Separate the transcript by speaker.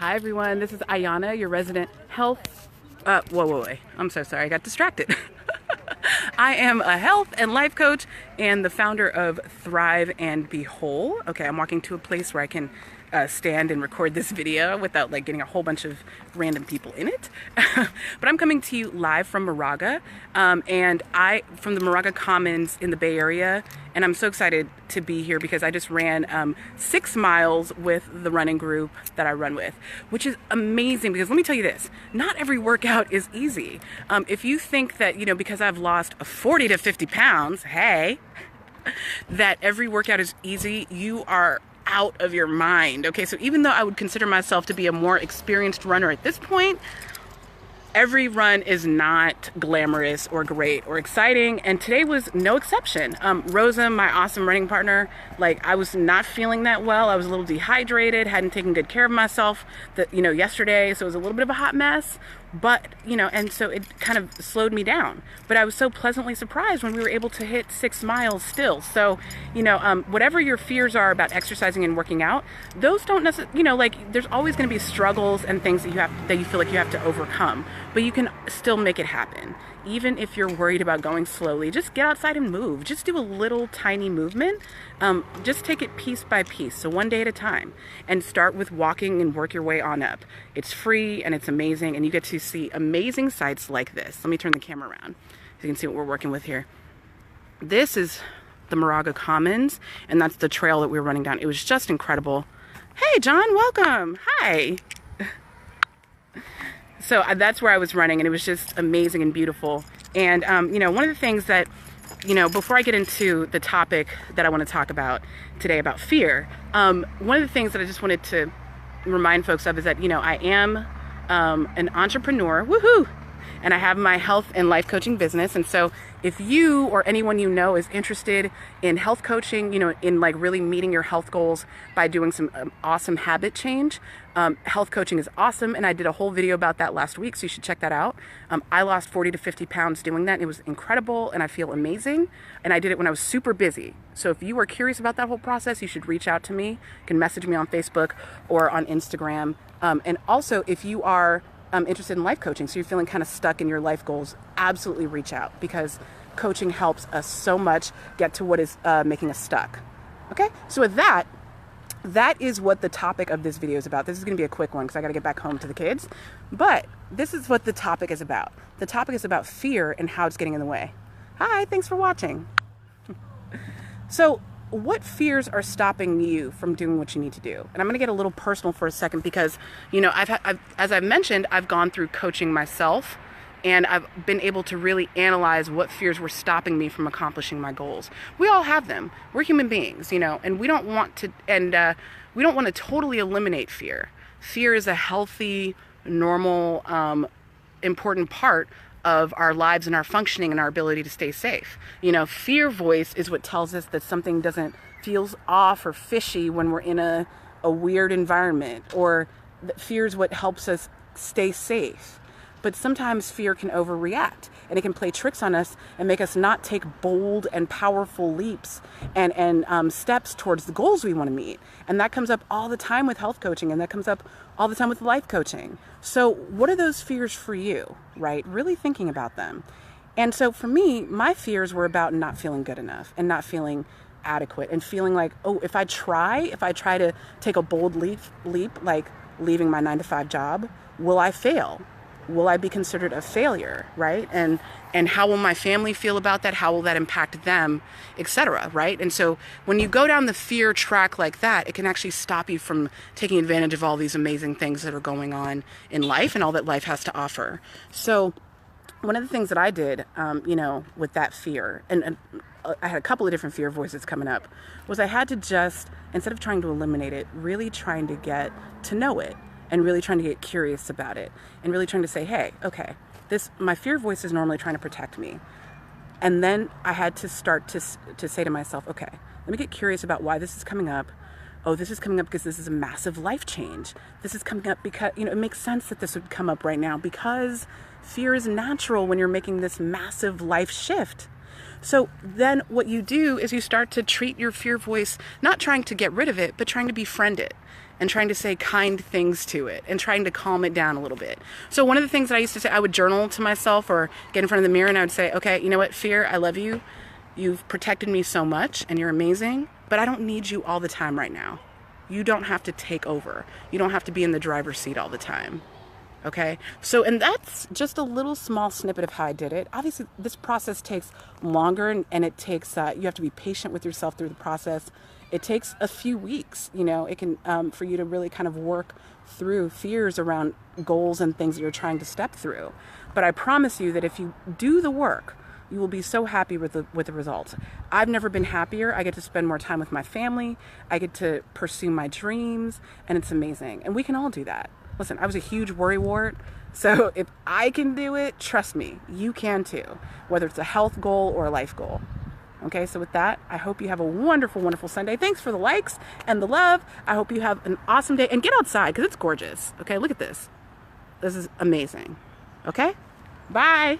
Speaker 1: Hi everyone, this is Ayana, your resident health, whoa, I'm so sorry, I got distracted. I am a health and life coach and the founder of Thrive and Be Whole. Okay, I'm walking to a place where I can stand and record this video without like getting a whole bunch of random people in it. But I'm coming to you live from Moraga, and from the Moraga Commons in the Bay Area, and I'm so excited to be here because I just ran 6 miles with the running group that I run with, which is amazing because let me tell you this, not every workout is easy. If you think that, you know, because I've lost 40 to 50 pounds, hey, that every workout is easy, you are out of your mind. Okay, so even though I would consider myself to be a more experienced runner at this point, every run is not glamorous or great or exciting, and today was no exception. Rosa, my awesome running partner, like I was not feeling that well. I was a little dehydrated, hadn't taken good care of myself yesterday, so it was a little bit of a hot mess. But, and so it kind of slowed me down. But I was so pleasantly surprised when we were able to hit 6 miles still. So, whatever your fears are about exercising and working out, those don't necessarily, there's always going to be struggles and things that you feel like you have to overcome. But you can still make it happen. Even if you're worried about going slowly, just get outside and move. Just do a little tiny movement. Just take it piece by piece, so one day at a time. And start with walking and work your way on up. It's free and it's amazing, and you get to see amazing sights like this. Let me turn the camera around so you can see what we're working with here. This is the Moraga Commons, and that's the trail that we were running down. It was just incredible. Hey, John, welcome. Hi. So that's where I was running, and it was just amazing and beautiful. And, one of the things that, before I get into the topic that I want to talk about today about fear, one of the things that I just wanted to remind folks of is that, I am an entrepreneur, woohoo! And I have my health and life coaching business. And so if you or anyone you know is interested in health coaching, in like really meeting your health goals by doing some awesome habit change, health coaching is awesome. And I did a whole video about that last week, so you should check that out. I lost 40 to 50 pounds doing that. And it was incredible, and I feel amazing. And I did it when I was super busy. So if you are curious about that whole process, you should reach out to me. You can message me on Facebook or on Instagram. And also, if you are interested in life coaching, so you're feeling kind of stuck in your life goals, absolutely reach out, because coaching helps us so much get to what is making us stuck. Okay, so with that is what the topic of this video is about. This is going to be a quick one because I got to get back home to the kids, but this is what the topic is about. The topic is about fear and how it's getting in the way. Hi, thanks for watching. So what fears are stopping you from doing what you need to do? And I'm going to get a little personal for a second because, as I've mentioned, I've gone through coaching myself, and I've been able to really analyze what fears were stopping me from accomplishing my goals. We all have them. We're human beings, and we don't want to totally eliminate fear. Fear is a healthy, normal, important part of our lives and our functioning and our ability to stay safe. Fear voice is what tells us that something feels off or fishy when we're in a weird environment, or fear is what helps us stay safe. But sometimes fear can overreact, and it can play tricks on us and make us not take bold and powerful leaps and steps towards the goals we want to meet. And that comes up all the time with health coaching, and that comes up all the time with life coaching. So what are those fears for you, right? Really thinking about them. And so for me, my fears were about not feeling good enough and not feeling adequate and feeling like, oh, if I try to take a bold leap, like leaving my 9-to-5 job, will I fail? Will I be considered a failure, right? And how will my family feel about that? How will that impact them, etc., right? And so when you go down the fear track like that, it can actually stop you from taking advantage of all these amazing things that are going on in life and all that life has to offer. So one of the things that I did, with that fear, and I had a couple of different fear voices coming up, was I had to just, instead of trying to eliminate it, really trying to get to know it. And really trying to get curious about it, and really trying to say, hey, okay, my fear voice is normally trying to protect me. And then I had to start to say to myself, okay, let me get curious about why this is coming up. Oh, this is coming up because this is a massive life change. This is coming up because, it makes sense that this would come up right now because fear is natural when you're making this massive life shift. So then what you do is you start to treat your fear voice, not trying to get rid of it, but trying to befriend it. and trying to say kind things to it and trying to calm it down a little bit. So one of the things that I used to say, I would journal to myself or get in front of the mirror and I would say, okay, you know what, fear, I love you. You've protected me so much and you're amazing, but I don't need you all the time right now. You don't have to take over. You don't have to be in the driver's seat all the time. Okay, so, and that's just a little small snippet of how I did it. Obviously, this process takes longer and it takes, you have to be patient with yourself through the process. It takes a few weeks, you know, it can, for you to really kind of work through fears around goals and things that you're trying to step through. But I promise you that if you do the work, you will be so happy with the results. I've never been happier. I get to spend more time with my family. I get to pursue my dreams, and it's amazing. And we can all do that. Listen, I was a huge worrywart, so if I can do it, trust me, you can too, whether it's a health goal or a life goal. Okay, so with that, I hope you have a wonderful, wonderful Sunday. Thanks for the likes and the love. I hope you have an awesome day, and get outside because it's gorgeous. Okay, look at this. This is amazing. Okay, bye.